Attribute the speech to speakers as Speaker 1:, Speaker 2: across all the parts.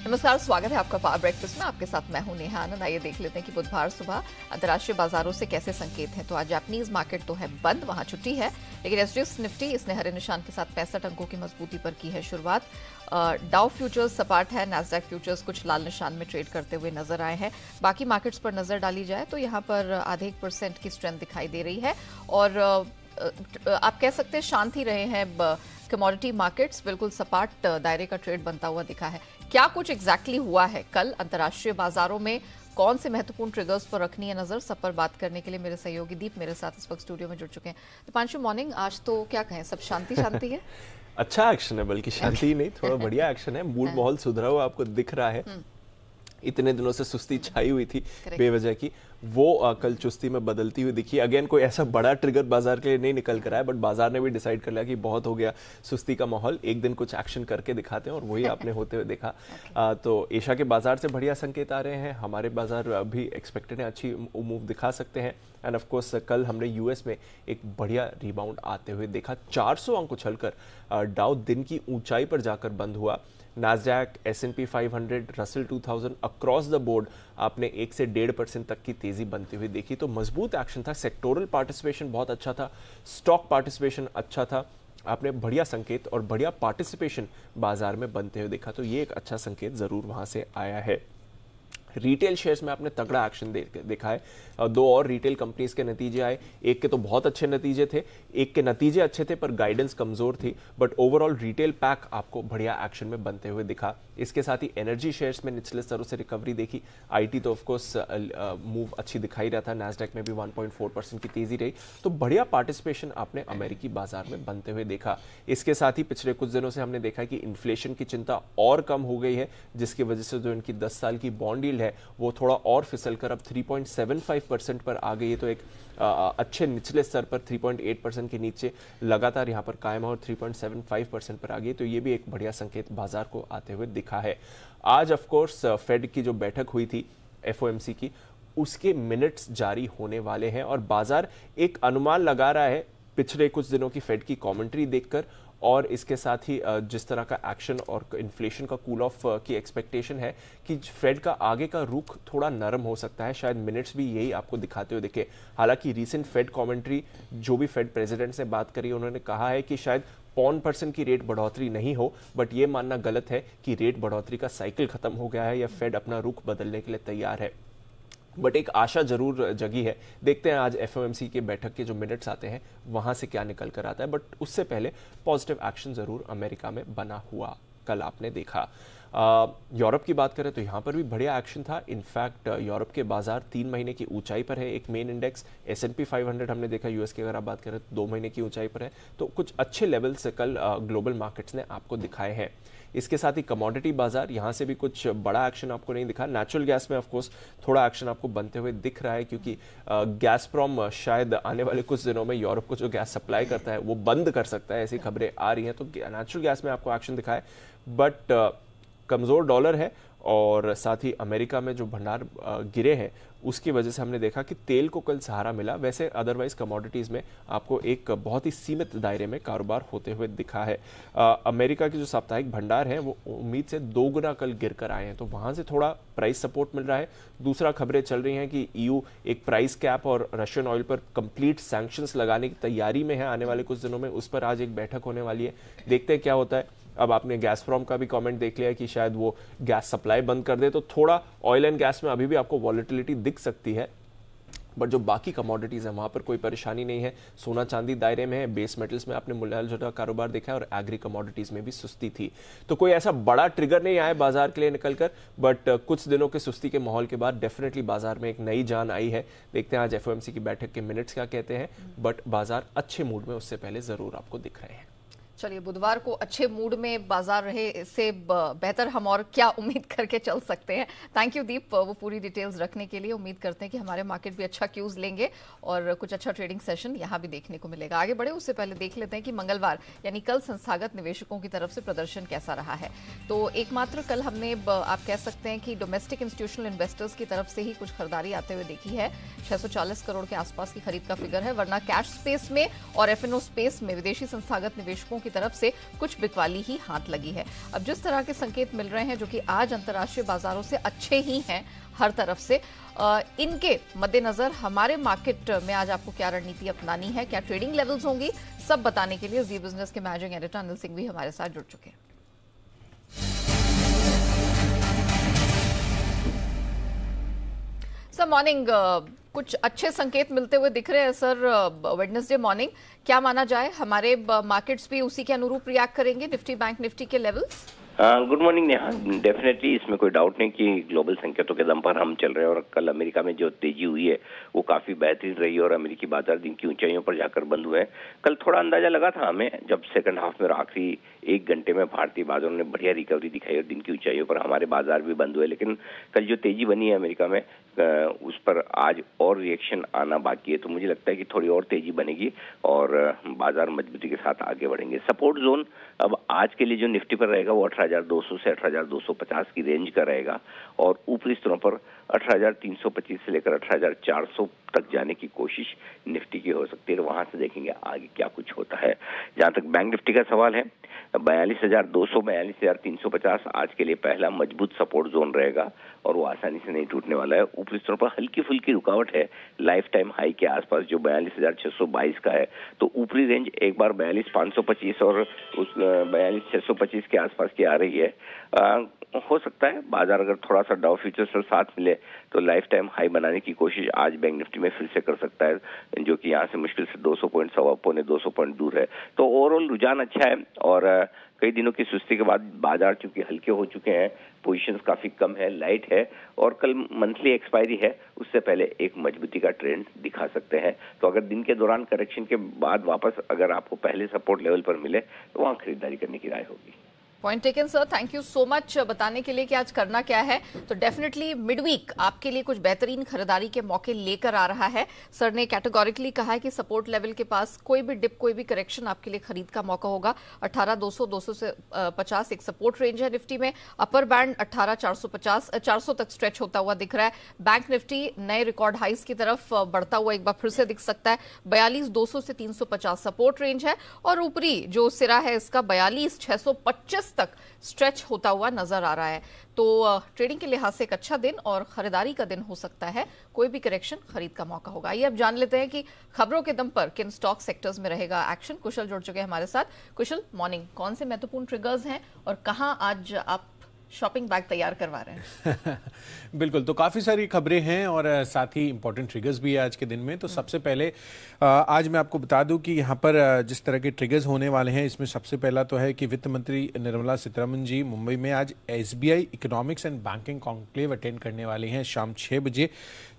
Speaker 1: नमस्कार, स्वागत है आपका पावर ब्रेकफास्ट में। आपके साथ मैं हूं नेहा आनंद। आइए देख लेते हैं कि बुधवार सुबह अंतर्राष्ट्रीय बाजारों से कैसे संकेत हैं। तो आज जापानीज मार्केट तो है बंद, वहां छुट्टी है, लेकिन एसजीएक्स निफ्टी इसने हरे निशान के साथ 65 अंकों की मजबूती पर की है शुरुआत। डाउ फ्यूचर्स सपाट है, नैस्डैक फ्यूचर्स कुछ लाल निशान में ट्रेड करते हुए नजर आए हैं। बाकी मार्केट्स पर नजर डाली जाए तो यहाँ पर आधे 1% की स्ट्रेंथ दिखाई दे रही है और आप कह सकते हैं शांत ही रहे हैं। कमोडिटी मार्केट्स बिल्कुल सपाट दायरे का ट्रेड बनता हुआ दिखा है। क्या कुछ एग्जैक्टली हुआ है कल अंतर्राष्ट्रीय बाजारों में, कौन से महत्वपूर्ण ट्रिगर्स पर रखनी है नजर, सब पर बात करने के लिए मेरे सहयोगी दीप मेरे साथ इस वक्त स्टूडियो में जुड़ चुके हैं। दीपांशु, मॉर्निंग। आज तो क्या कहें, सब शांति शांति है।
Speaker 2: अच्छा एक्शन है, बल्कि शांति नहीं, थोड़ा बढ़िया एक्शन है। मूड माहौल सुधरा हुआ आपको दिख रहा है। इतने दिनों से सुस्ती छाई हुई थी बेवजह की, वो कल चुस्ती में बदलती हुई दिखी। अगेन कोई ऐसा बड़ा ट्रिगर बाजार के लिए नहीं निकल कर आया, बट बाजार ने भी डिसाइड कर लिया कि बहुत हो गया सुस्ती का माहौल, एक दिन कुछ एक्शन करके दिखाते हैं, और वही आपने होते हुए देखा। तो एशिया के बाजार से बढ़िया संकेत आ रहे हैं। हमारे बाजार भी एक्सपेक्टेड है अच्छी मूव दिखा सकते हैं। एंड ऑफ कोर्स कल हमने यूएस में एक बढ़िया रिबाउंड आते हुए देखा। 400 अंक उछलकर डाउ दिन की ऊंचाई पर जाकर बंद हुआ। Nasdaq, S&P 500, Russell 2000 across the board आपने 1 से 1.5% तक की तेजी बनती हुई देखी। तो मजबूत एक्शन था। सेक्टोरल पार्टिसिपेशन बहुत अच्छा था, स्टॉक पार्टिसिपेशन अच्छा था। आपने बढ़िया संकेत और बढ़िया पार्टिसिपेशन बाजार में बनते हुए देखा। तो ये एक अच्छा संकेत जरूर वहां से आया है। रिटेल शेयर्स में आपने तगड़ा एक्शन देखा है। 2 और रिटेल कंपनीज के नतीजे आए। एक के तो बहुत अच्छे नतीजे थे, एक के नतीजे अच्छे थे पर गाइडेंस कमजोर थी, बट ओवरऑल रिटेल पैक आपको बढ़िया एक्शन में बनते हुए दिखा। इसके साथ ही एनर्जी शेयर्स में निचले स्तरों से रिकवरी देखी। आईटी तो ऑफकोर्स मूव अच्छी दिखाई रहा था। नैस्डैक में भी 1.4% की तेजी रही। तो बढ़िया पार्टिसिपेशन आपने अमेरिकी बाजार में बनते हुए देखा। इसके साथ ही पिछले कुछ दिनों से हमने देखा कि इन्फ्लेशन की चिंता और कम हो गई है, जिसकी वजह से जो इनकी 10 साल की बॉन्ड यील्ड है वो थोड़ा और फिसल कर अब 3.75% पर आ गई है। तो एक अच्छे निचले स्तर पर 3.8% के नीचे लगातार यहां पर कायम है और 3.75% पर आ गई। तो ये भी एक बढ़िया संकेत बाजार को आते हुए दिखा है। आज ऑफ कोर्स फेड की जो बैठक हुई थी FOMC की, उसके मिनट्स जारी होने वाले हैं और बाजार एक अनुमान लगा रहा है पिछले कुछ दिनों की फेड की कमेंट्री देखकर, और इसके साथ ही जिस तरह का एक्शन और इन्फ्लेशन का कूल ऑफ की एक्सपेक्टेशन है कि फेड का आगे का रुख थोड़ा नरम हो सकता है। शायद मिनट्स भी यही आपको दिखाते हुए दिखे। हालांकि रीसेंट फेड कमेंट्री, जो भी फेड प्रेसिडेंट ने बात करी, उन्होंने कहा है कि शायद 0.5% की रेट बढ़ोतरी नहीं हो, बट ये मानना गलत है कि रेट बढ़ोतरी का साइकिल खत्म हो गया है या फेड अपना रुख बदलने के लिए तैयार है। बट एक आशा जरूर जगी है। देखते हैं आज FOMC के बैठक के जो मिनट्स आते हैं वहां से क्या निकल कर आता है, बट उससे पहले पॉजिटिव एक्शन जरूर अमेरिका में बना हुआ कल आपने देखा। यूरोप की बात करें तो यहां पर भी बढ़िया एक्शन था। इनफैक्ट यूरोप के बाजार 3 महीने की ऊंचाई पर है। एक मेन इंडेक्स S&P 500 हमने देखा, यूएस की अगर आप बात करें तो 2 महीने की ऊंचाई पर है। तो कुछ अच्छे लेवल से कल ग्लोबल मार्केट्स ने आपको दिखाए हैं। इसके साथ ही कमोडिटी बाजार, यहां से भी कुछ बड़ा एक्शन आपको नहीं दिखा। नेचुरल गैस में ऑफकोर्स थोड़ा एक्शन आपको बनते हुए दिख रहा है, क्योंकि गैसप्रॉम शायद आने वाले कुछ दिनों में यूरोप को जो गैस सप्लाई करता है वो बंद कर सकता है, ऐसी खबरें आ रही हैं। तो नेचुरल गैस में आपको एक्शन दिखा है, बट कमजोर डॉलर है और साथ ही अमेरिका में जो भंडार गिरे हैं उसकी वजह से हमने देखा कि तेल को कल सहारा मिला। वैसे अदरवाइज कमोडिटीज में आपको एक बहुत ही सीमित दायरे में कारोबार होते हुए दिखा है। अमेरिका के जो साप्ताहिक भंडार हैं वो उम्मीद से 2 गुना कल गिर कर आए हैं, तो वहां से थोड़ा प्राइस सपोर्ट मिल रहा है। दूसरा, खबरें चल रही हैं कि EU एक प्राइस कैप और रशियन ऑयल पर कंप्लीट सैंक्शंस लगाने की तैयारी में है आने वाले कुछ दिनों में। उस पर आज एक बैठक होने वाली है, देखते हैं क्या होता है। अब आपने गैसप्रॉम का भी कमेंट देख लिया कि शायद वो गैस सप्लाई बंद कर दे, तो थोड़ा ऑयल एंड गैस में अभी भी आपको वॉलेटिलिटी दिख सकती है, बट जो बाकी कमोडिटीज हैं वहां पर कोई परेशानी नहीं है। सोना चांदी दायरे में है, बेस मेटल्स में आपने मुलायम कारोबार देखा है और एग्री कमोडिटीज में भी सुस्ती थी। तो कोई ऐसा बड़ा ट्रिगर नहीं आया बाजार के लिए निकलकर, बट कुछ दिनों के सुस्ती के माहौल के बाद डेफिनेटली बाजार में एक नई जान आई है। देखते हैं आज FOMC की बैठक के मिनट्स क्या कहते हैं, बट बाजार अच्छे मूड में उससे पहले जरूर आपको दिख रहे हैं।
Speaker 1: चलिए, बुधवार को अच्छे मूड में बाजार रहे, इससे बेहतर हम और क्या उम्मीद करके चल सकते हैं। थैंक यू दीप, वो पूरी डिटेल्स रखने के लिए। उम्मीद करते हैं कि हमारे मार्केट भी अच्छा क्यूज लेंगे और कुछ अच्छा ट्रेडिंग सेशन यहाँ भी देखने को मिलेगा। आगे बढ़े उससे पहले देख लेते हैं कि मंगलवार यानी कल संस्थागत निवेशकों की तरफ से प्रदर्शन कैसा रहा है। तो एकमात्र कल हमने आप कह सकते हैं कि डोमेस्टिक इंस्टीट्यूशनल इन्वेस्टर्स की तरफ से ही कुछ खरीदारी आते हुए देखी है। 640 करोड़ के आसपास की खरीद का फिगर है, वरना कैश स्पेस में और F&O स्पेस में विदेशी संस्थागत निवेशकों की तरफ से कुछ बिकवाली ही हाथ लगी है। अब जिस तरह के संकेत मिल रहे हैं जो कि आज अंतर्राष्ट्रीय बाजारों से अच्छे ही हैं हर तरफ से, इनके मद्देनजर हमारे मार्केट में आज आपको क्या रणनीति अपनानी है, क्या ट्रेडिंग लेवल्स होंगी, सब बताने के लिए जी बिजनेस के मैनेजिंग एडिटर अनिल सिंह भी हमारे साथ जुड़ चुके हैं। सर मॉर्निंग, कुछ अच्छे संकेत मिलते हुए दिख रहे हैं सर वेडनेसडे मॉर्निंग। क्या माना जाए, हमारे मार्केट्स भी उसी के अनुरूप रिएक्ट करेंगे, निफ्टी बैंक निफ्टी के levels?
Speaker 3: Good morning Neha. Definitely इसमें कोई डाउट नहीं कि ग्लोबल संकेतों के दम पर हम चल रहे हैं और कल अमेरिका में जो तेजी हुई है वो काफी बेहतरीन रही और अमेरिकी बाजार दिन की ऊंचाइयों पर जाकर बंद हुए हैं। कल थोड़ा अंदाजा लगा था हमें जब सेकंड हाफ में आखिरी 1 घंटे में भारतीय बाजारों ने बढ़िया रिकवरी दिखाई और दिन की ऊंचाइयों पर हमारे बाजार भी बंद हुए, लेकिन कल जो तेजी बनी है अमेरिका में उस पर आज और रिएक्शन आना बाकी है। तो मुझे लगता है कि थोड़ी और तेजी बनेगी और बाजार मजबूती के साथ आगे बढ़ेंगे। सपोर्ट जोन अब आज के लिए जो निफ्टी पर रहेगा वो 18,200 से 18,250 की रेंज का रहेगा और ऊपरी स्तरों पर 18,325 से लेकर 18,400 तक जाने की कोशिश निफ्टी की हो सकती है। वहां से देखेंगे आगे क्या कुछ होता है। जहां तक बैंक निफ्टी का सवाल है, 42,200 42,350 आज के लिए पहला मजबूत सपोर्ट जोन रहेगा और वो आसानी से नहीं टूटने वाला है। ऊपरी स्तरों पर हल्की फुल्की रुकावट है लाइफ टाइम हाई के आसपास जो 42,622 का है, तो ऊपरी रेंज एक बार 42,525 और उस 42,625 के आसपास की आ रही है। हो सकता है बाजार अगर थोड़ा सा डाउ फ्यूचर्स से साथ मिले तो लाइफ टाइम हाई बनाने की कोशिश आज बैंक निफ्टी में फिर से कर सकता है, जो कि यहाँ से मुश्किल से 200 पॉइंट, 200 पॉइंट दूर है। तो ओवरऑल रुझान अच्छा है और कई दिनों की सुस्ती के बाद बाजार चूंकि हल्के हो चुके हैं, पोजीशंस काफी कम है, लाइट है और कल मंथली एक्सपायरी है, उससे पहले एक मजबूती का ट्रेंड दिखा सकते हैं। तो अगर दिन के दौरान करेक्शन के बाद वापस अगर आपको पहले सपोर्ट लेवल पर मिले तो वहां खरीदारी करने की राय होगी।
Speaker 1: Point taken sir, thank you so much बताने के लिए कि आज करना क्या है। तो डेफिनेटली मिड वीक आपके लिए कुछ बेहतरीन खरीदारी के मौके लेकर आ रहा है। सर ने कैटेगोरिकली कहा है कि सपोर्ट लेवल के पास कोई भी डिप, कोई भी करेक्शन आपके लिए खरीद का मौका होगा। 18,200 250 एक सपोर्ट रेंज है निफ्टी में। अपर बैंड 18,450 400 तक स्ट्रेच होता हुआ दिख रहा है। बैंक निफ्टी नए रिकॉर्ड हाइस की तरफ बढ़ता हुआ एक बार फिर से दिख सकता है। 42,200 से 350 सपोर्ट रेंज है और ऊपरी जो सिरा है इसका 42,625 तक स्ट्रेच होता हुआ नजर आ रहा है। तो ट्रेडिंग के लिहाज से एक अच्छा दिन और खरीदारी का दिन हो सकता है। कोई भी करेक्शन खरीद का मौका होगा। आइए अब जान लेते हैं कि खबरों के दम पर किन स्टॉक सेक्टर्स में रहेगा एक्शन। कुशल जुड़ चुके हैं हमारे साथ। कुशल मॉर्निंग, कौन से महत्वपूर्ण ट्रिगर्स हैं और कहां आज आप शॉपिंग बैग तैयार करवा रहे हैं?
Speaker 4: बिल्कुल, तो काफ़ी सारी खबरें हैं और साथ ही इंपॉर्टेंट ट्रिगर्स भी है आज के दिन में। तो सबसे पहले आज मैं आपको बता दूं कि यहाँ पर जिस तरह के ट्रिगर्स होने वाले हैं, इसमें सबसे पहला तो है कि वित्त मंत्री निर्मला सीतारमण जी मुंबई में आज SBI economics and banking conclave attend करने वाले हैं शाम 6 बजे।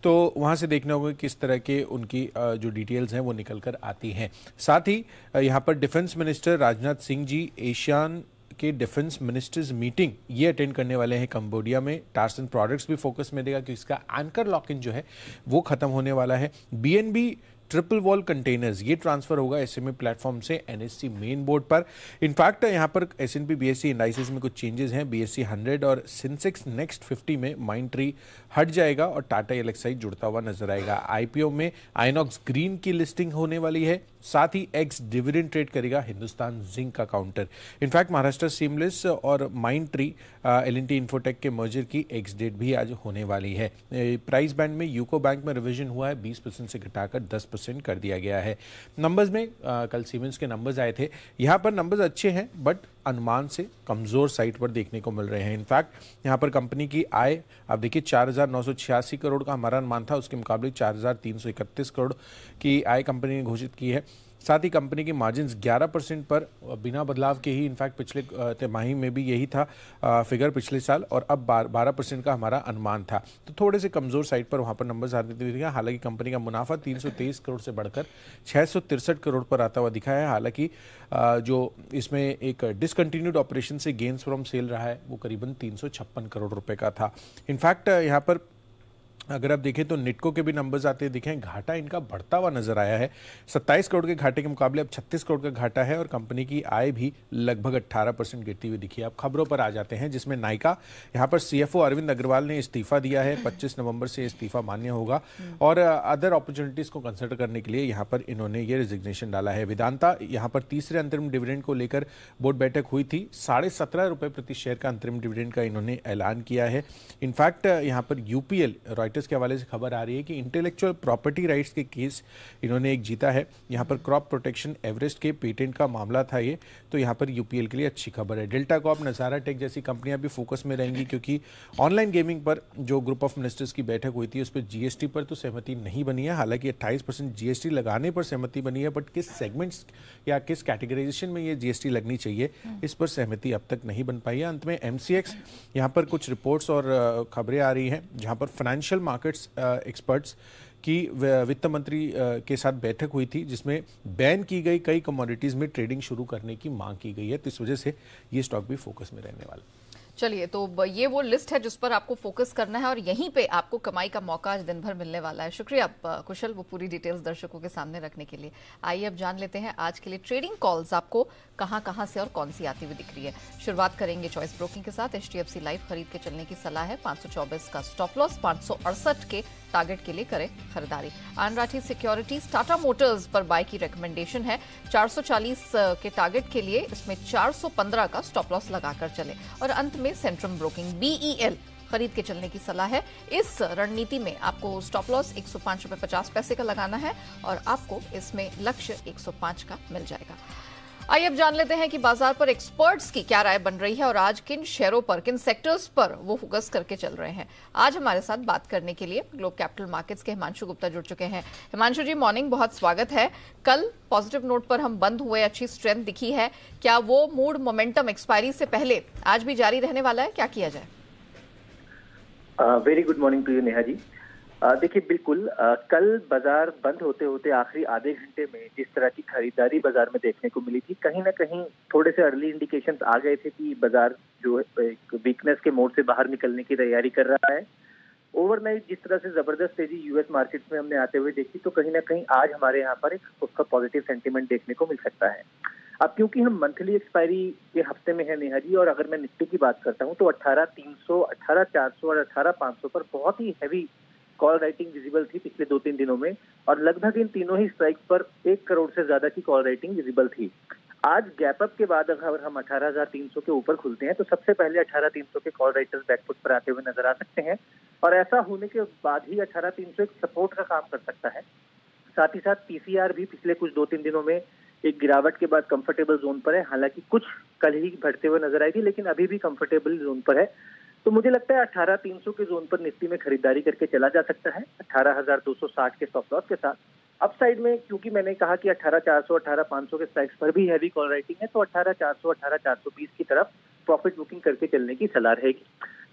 Speaker 4: तो वहाँ से देखना होगा किस तरह के उनकी जो डिटेल्स हैं वो निकल कर आती हैं। साथ ही यहाँ पर defence minister Rajnath Singh ji ASEAN के डिफेंस मिनिस्टर्स मीटिंग ये अटेंड करने वाले हैं कंबोडिया में। टार्सन प्रोडक्ट्स भी फोकस में देगा कि इसका एंकर लॉक इन जो है वो खत्म होने वाला है। BNB ट्रिपल वॉल कंटेनर्स ये ट्रांसफर होगा SMA प्लेटफॉर्म से NSE मेन बोर्ड पर। इनफैक्ट यहाँ पर S&P BSE इंडाइसेस में कुछ चेंजेस हैं। BSE 100 और सेंसेक्स नेक्स्ट 50 में माइंडट्री हट जाएगा और टाटा LXI जुड़ता हुआ नजर आएगा। IPO में आइनॉक्स ग्रीन की लिस्टिंग होने वाली है। साथ ही एक्स डिविडेंड ट्रेड करेगा हिंदुस्तान जिंक का काउंटर। इनफैक्ट महाराष्ट्र सीमलेस और माइंडट्री L&T इन्फोटेक के मर्जर की एक्स डेट भी आज होने वाली है। प्राइस बैंड में यूको बैंक में रिवीजन हुआ है, 20% से घटाकर 10% कर दिया गया है। नंबर्स में कल सीमेंस के नंबर्स आए थे। यहाँ पर नंबर्स अच्छे हैं बट अनुमान से कमजोर साइड पर देखने को मिल रहे हैं। इनफैक्ट यहाँ पर कंपनी की आय आप देखिए 4,986 करोड़ का हमारा अनुमान था, उसके मुकाबले 4,331 करोड़ की आय कंपनी ने घोषित की है। साथ ही कंपनी की मार्जिन्स 11% पर बिना बदलाव के ही, इनफैक्ट पिछले तिमाही में भी यही था फिगर पिछले साल और अब 12% का हमारा अनुमान था। तो थोड़े से कमजोर साइड पर वहाँ पर नंबर्स आते दिखे। हालांकि कंपनी का मुनाफा 323 करोड़ से बढ़कर 663 करोड़ पर आता हुआ दिखा है। हालांकि जो इसमें एक डिसकंटिन्यूड ऑपरेशन से गेन्स फ्रॉम सेल रहा है वो करीबन 356 करोड़ रुपए का था। इनफैक्ट यहाँ पर अगर आप देखें तो निटको के भी नंबर्स आते दिखे, घाटा इनका बढ़ता हुआ नजर आया है। 27 करोड़ के घाटे के मुकाबले अब 36 करोड़ का घाटा है और कंपनी की आय भी लगभग 18% गिरती हुई दिखी है। अब खबरों पर आ जाते हैं, जिसमें नायका, यहाँ पर सीएफओ अरविंद अग्रवाल ने इस्तीफा दिया है। 25 नवंबर से इस्तीफा मान्य होगा और अदर अपॉर्चुनिटीज को कंसिडर करने के लिए यहाँ पर इन्होंने ये रिजिग्नेशन डाला है। वेदांता, यहाँ पर तीसरे अंतरिम डिविडेंड को लेकर बोर्ड बैठक हुई थी। 17.5 रुपए प्रति शेयर का अंतरिम डिविडेंड का इन्होंने ऐलान किया है। इनफैक्ट यहाँ पर यूपीएल, रॉयटर्स के हवाले से खबर आ रही है कि इंटेलेक्चुअल प्रॉपर्टी राइट्स के केस इन्होंने एक जीता है। यहां पर क्रॉप प्रोटेक्शन एवरेस्ट के पेटेंट का मामला था ये, तो यहां पर यूपीएल के लिए अच्छी खबर है। डेल्टा कॉर्प, नजारा टेक जैसी कंपनियां भी फोकस में रहेंगी, क्योंकि ऑनलाइन गेमिंग पर जो ग्रुप ऑफ मिनिस्टर्स की बैठक हुई थी उस पर जीएसटी पर तो सहमति नहीं बनी है। हालांकि 28% जीएसटी लगाने पर सहमति बनी है, बट किस सेगमेंट्स या किस कैटेगराइजेशन में ये जीएसटी लगनी चाहिए इस पर सहमति अब तक नहीं बन पाई है। अंत में एमसीएक्स, यहां पर कुछ रिपोर्ट्स और खबरें आ रही हैं जहां पर फाइनेंशियल मार्केट्स एक्सपर्ट्स की वित्त मंत्री के साथ बैठक हुई थी, जिसमें बैन की गई कई कमोडिटीज में ट्रेडिंग शुरू करने की मांग की गई है। तो इस वजह से ये स्टॉक भी फोकस में रहने वाला।
Speaker 1: चलिए, तो ये वो लिस्ट है जिस पर आपको फोकस करना है और यहीं पे आपको कमाई का मौका आज दिन भर मिलने वाला है। शुक्रिया कुशल, वो पूरी डिटेल्स दर्शकों के सामने रखने के लिए। आइए अब जान लेते हैं आज के लिए ट्रेडिंग कॉल्स आपको कहां से और कौन सी आती हुई दिख रही है। शुरुआत करेंगे चॉइस ब्रोकिंग के साथ। एचडीएफसी लाइफ खरीद के चलने की सलाह है। 524 का स्टॉप लॉस, 568 के टारगेट के लिए करें खरीदारी। आन राठी सिक्योरिटीज, टाटा मोटर्स पर बाय की रिकमेंडेशन है। 440 के टारगेट के लिए इसमें 415 का स्टॉप लॉस लगाकर चले। और अंत में सेंट्रम ब्रोकिंग, बीईएल खरीद के चलने की सलाह है। इस रणनीति में आपको स्टॉप लॉस 105 रुपए 50 पैसे का लगाना है और आपको इसमें लक्ष्य 105 का मिल जाएगा। आइए अब जान लेते हैं कि बाजार पर एक्सपर्ट्स की क्या राय बन रही है और आज किन शेयरों पर, किन सेक्टर्स पर वो फोकस करके चल रहे हैं। आज हमारे साथ बात करने के लिए ग्लोब कैपिटल मार्केट्स के हिमांशु गुप्ता जुड़ चुके हैं। हिमांशु जी, मॉर्निंग, बहुत स्वागत है। कल पॉजिटिव नोट पर हम बंद हुए, अच्छी स्ट्रेंथ दिखी है। क्या वो मूड मोमेंटम एक्सपायरी से पहले आज भी जारी रहने वाला है? क्या किया जाए?
Speaker 5: Very good morning to you Neha ji. देखिए, बिल्कुल कल बाजार बंद होते होते आखिरी आधे घंटे में जिस तरह की खरीदारी बाजार में देखने को मिली थी, कहीं ना कहीं थोड़े से अर्ली इंडिकेशंस आ गए थे कि बाजार जो एक वीकनेस के मोड से बाहर निकलने की तैयारी कर रहा है। ओवरनाइट जिस तरह से जबरदस्त तेजी यूएस मार्केट्स में हमने आते हुए देखी, तो कहीं ना कहीं आज हमारे यहाँ पर एक उसका पॉजिटिव सेंटीमेंट देखने को मिल सकता है। अब क्योंकि हम मंथली एक्सपायरी के हफ्ते में है नेहा जी, और अगर मैं निफ्टी की बात करता हूँ तो 18,300, 18,400 और 18,500 पर बहुत ही हैवी कॉल राइटिंग विजिबल थी पिछले 2-3 दिनों में, और लगभग इन तीनों ही स्ट्राइक पर 1 करोड़ से ज्यादा की कॉल राइटिंग विजिबल थी। आज गैप अप के बाद अगर हम 18,300 के ऊपर खुलते हैं तो सबसे पहले 18,300 के कॉल राइटर्स बैकफुट पर आते हुए नजर आ सकते हैं, और ऐसा होने के बाद ही 18,300 एक सपोर्ट का काम कर सकता है। साथ ही साथ पीसीआर भी पिछले कुछ 2-3 दिनों में एक गिरावट के बाद कंफर्टेबल जोन पर है। हालांकि कुछ कल ही बढ़ते हुए नजर आई थी, लेकिन अभी भी कंफर्टेबल जोन पर है। तो मुझे लगता है 18,300 के जोन पर निफ्टी में खरीदारी करके चला जा सकता है 18,260 के स्टॉप लॉस के साथ। अपसाइड में क्योंकि मैंने कहा कि 18,400, 18,500 के स्ट्राइक्स पर भी हैवी कॉल राइटिंग है, तो 18,400, 18,420 की तरफ प्रॉफिट बुकिंग करके चलने की सलाह रहेगी।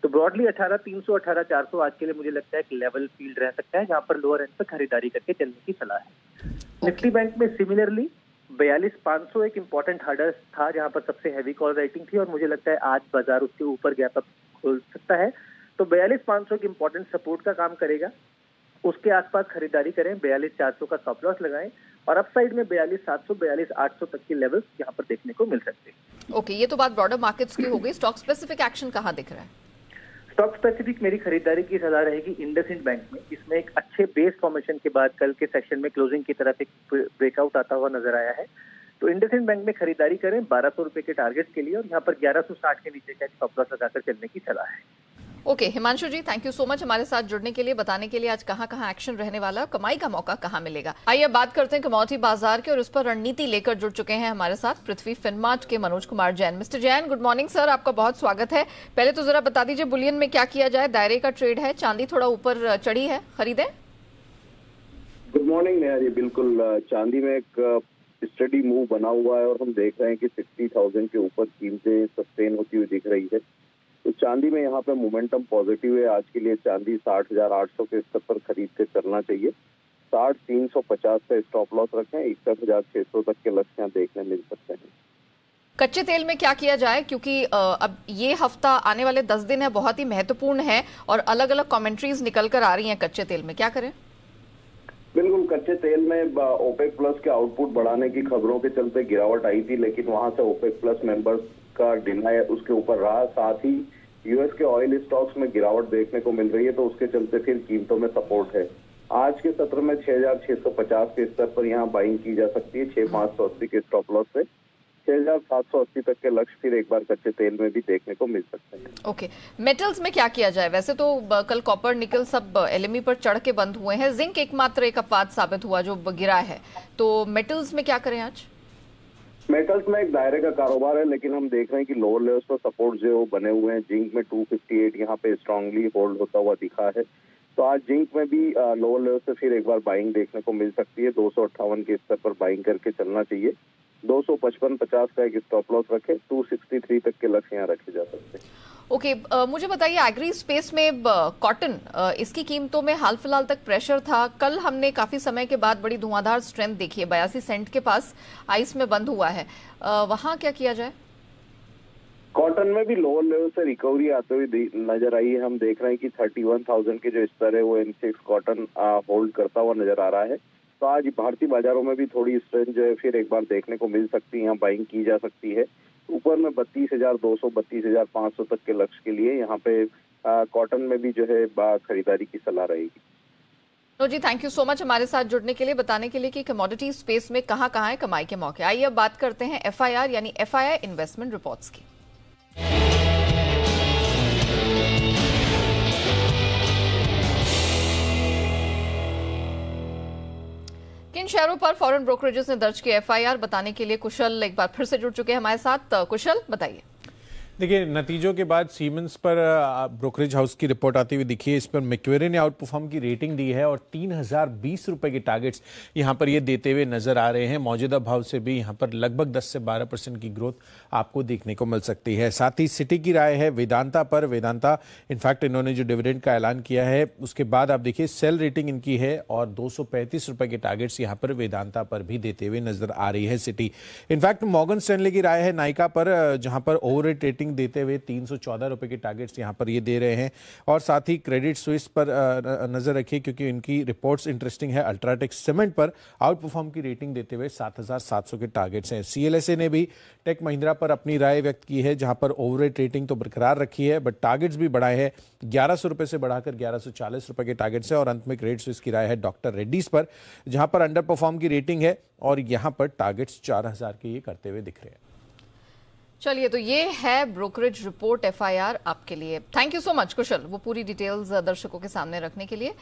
Speaker 5: तो ब्रॉडली 18,300, 18,400 आज के लिए मुझे लगता है कि लेवल फील्ड रह सकता है, जहां पर लोअर एंड पर खरीदारी करके चलने की सलाह है। निफ्टी बैंक में सिमिलरली 42,500 एक इंपॉर्टेंट हार्डर था जहां पर सबसे हैवी कॉल राइटिंग थी, और मुझे लगता है आज बाजार उसके ऊपर गैप अप खोल सकता है। तो 42,500 एक इंपॉर्टेंट सपोर्ट का काम करेगा, उसके आसपास खरीदारी करें। 42,400 का स्टॉप लॉस लगाएं, और अपसाइड में 42,700, 42,800 तक के लेवल्स यहाँ पर देखने को मिल सकते हैं।
Speaker 1: ओके, ये तो बात ब्रॉडर मार्केट्स की हो गई। स्टॉक स्पेसिफिक एक्शन कहाँ दिख रहा है?
Speaker 5: स्टॉक स्पेसिफिक मेरी खरीदारी की सलाह रहेगी इंडसइंड बैंक में। इसमें एक अच्छे बेस फॉर्मेशन के बाद कल के सेशन में क्लोजिंग की तरफ एक ब्रेकआउट आता हुआ नजर आया है, तो इंडसइंड बैंक में खरीदारी करें 1,200 रुपए के टारगेट के लिए, और यहाँ पर 1160 के नीचे का स्टॉप लॉस लगाकर चलने की सलाह है।
Speaker 1: Okay, Himanshu ji, thank you so much हमारे साथ जुड़ने के लिए, बताने के लिए आज कहां एक्शन रहने वाला है, कमाई का मौका कहां मिलेगा। आइए बात करते हैं कमोडिटी बाजार के, और उस पर रणनीति लेकर जुड़ चुके हैं हमारे साथ पृथ्वी फिनमार्ट के Manoj Kumar Jain. Mister Jain, good morning sir, आपका बहुत स्वागत है। पहले तो जरा बता दीजिए बुलियन में क्या किया जाए? दायरे का ट्रेड है, चांदी थोड़ा ऊपर चढ़ी है, खरीदें?
Speaker 6: गुड मॉर्निंग नेहा जी, बिल्कुल चांदी में एक स्टडी मूव बना हुआ है, और हम देख रहे हैं कि 60,000 के ऊपर कीमतें सस्टेन होती हुई दिख रही है। तो चांदी में यहाँ पे मोमेंटम पॉजिटिव है। आज के लिए चांदी 60,800 के स्तर पर खरीद के चलना चाहिए। 60,350 का स्टॉप लॉस रखें, 61,600 तक के लक्ष्य यहाँ देखने मिल सकते हैं।
Speaker 1: कच्चे तेल में क्या किया जाए, क्योंकि अब ये हफ्ता आने वाले 10 दिन है, बहुत ही महत्वपूर्ण है और अलग अलग कमेंट्रीज निकल कर आ रही हैं कच्चे तेल में, क्या करें?
Speaker 6: बिल्कुल, कच्चे तेल में ओपेक प्लस के आउटपुट बढ़ाने की खबरों के चलते गिरावट आई थी, लेकिन वहां से ओपेक प्लस मेंबर्स का डिनाई उसके ऊपर रहा। साथ ही यूएस के ऑयल स्टॉक्स में गिरावट देखने को मिल रही है, तो उसके चलते फिर कीमतों में सपोर्ट है। आज के सत्र में 6,650 के स्तर पर यहाँ बाइंग की जा सकती है, 6,580 के स्टॉप लॉस से 6,780 तक के लक्ष्य फिर एक बार कच्चे तेल में भी देखने को मिल सकते हैं।
Speaker 1: ओके, मेटल्स में क्या किया जाए? वैसे तो कल कॉपर निकल सब एलएमई पर चढ़ के बंद हुए हैं, जिंक एकमात्र एक अपवाद साबित हुआ जो गिरा है, तो मेटल्स में क्या करें आज?
Speaker 6: मेटल्स में एक दायरे का कारोबार है, लेकिन हम देख रहे हैं कि लोअर लेवल्स पर सपोर्ट जो बने हुए हैं। जिंक में 258 यहाँ पे स्ट्रांगली होल्ड होता हुआ दिखा है, तो आज जिंक में भी लोअर लेवल से फिर एक बार बाइंग देखने को मिल सकती है। 258 के स्तर पर बाइंग करके चलना चाहिए। 255.50 का एक स्टॉप लॉस रखे, 263 तक के लक्ष्य यहाँ रखे जा सकते हैं।
Speaker 1: ओके, मुझे बताइए एग्री स्पेस में कॉटन, इसकी कीमतों में हाल फिलहाल तक प्रेशर था। कल हमने काफी समय के बाद बड़ी धुआंधार स्ट्रेंथ देखी है, 82 सेंट के पास आइस में बंद हुआ है, वहां क्या किया जाए?
Speaker 6: कॉटन में भी लोअर लेवल से रिकवरी आते हुए नजर आई है। हम देख रहे हैं कि 31,000 के जो स्तर है वो M6 कॉटन होल्ड करता हुआ नजर आ रहा है। तो आज भारतीय बाजारों में भी थोड़ी स्ट्रेंथ जो है फिर एक बार देखने को मिल सकती है, यहाँ बाइंग की जा सकती है। ऊपर में 32,200 32,500 तक के लक्ष्य के लिए यहाँ पे कॉटन में भी जो है खरीदारी की सलाह रहेगी।
Speaker 1: तो जी थैंक यू सो मच हमारे साथ जुड़ने के लिए, बताने के लिए कि कमोडिटी स्पेस में कहां है कमाई के मौके। आइए अब बात करते हैं FIR यानी FII इन्वेस्टमेंट रिपोर्ट्स की। किन शेयरों पर फॉरेन ब्रोकरेजेस ने दर्ज किया FIR, बताने के लिए कुशल एक बार फिर से जुड़ चुके हैं हमारे साथ। कुशल बताइए।
Speaker 4: देखिए, नतीजों के बाद सीमेंस पर ब्रोकरेज हाउस की रिपोर्ट आती हुई दिखी है। इस पर मैक्वेरी ने आउट परफॉर्म की रेटिंग दी है और 3,020 रुपए के टारगेट्स यहां पर ये देते हुए नजर आ रहे हैं। मौजूदा भाव से भी यहां पर लगभग 10 से 12% की ग्रोथ आपको देखने को मिल सकती है। साथ ही सिटी की राय है वेदांता पर। वेदांता इनफैक्ट इन्होंने जो डिविडेंड का ऐलान किया है उसके बाद आप देखिए सेल रेटिंग इनकी है और 235 रुपए के टारगेट्स यहां पर वेदांता पर भी देते हुए नजर आ रही है सिटी। इनफैक्ट मॉर्गन स्टैनले की राय है नाइका पर, जहां पर ओवररेट रेटिंग देते हुए 314 रुपए के टारगेट्स यहां पर ये दे रहे हैं। और साथ ही क्रेडिट स्विस पर नजर रखिए क्योंकि इनकी रिपोर्ट्स इंटरेस्टिंग है। अल्ट्राटेक सीमेंट पर आउट परफॉर्म की रेटिंग देते हुए 7,700 के टारगेट्स हैं। CLSA ने भी टेक महिंद्रा पर अपनी राय व्यक्त की है, जहां पर ओवररेट रेटिंग तो बरकरार रखी है बट टारगेट्स भी बढ़ाए हैं। 1,100 रुपए से बढ़ाकर 1,140 रुपए के टारगेट्स है। और अंत में क्रेडिट स्विस की राय है डॉक्टर रेड्डीज पर, जहां पर अंडर परफॉर्म की रेटिंग है और यहां पर टारगेट्स 4,000 के ये करते हुए दिख रहे हैं।
Speaker 1: चलिए, तो ये है ब्रोकरेज रिपोर्ट FIR आपके लिए। थैंक यू सो मच कुशल, वो पूरी डिटेल्स दर्शकों के सामने रखने के लिए।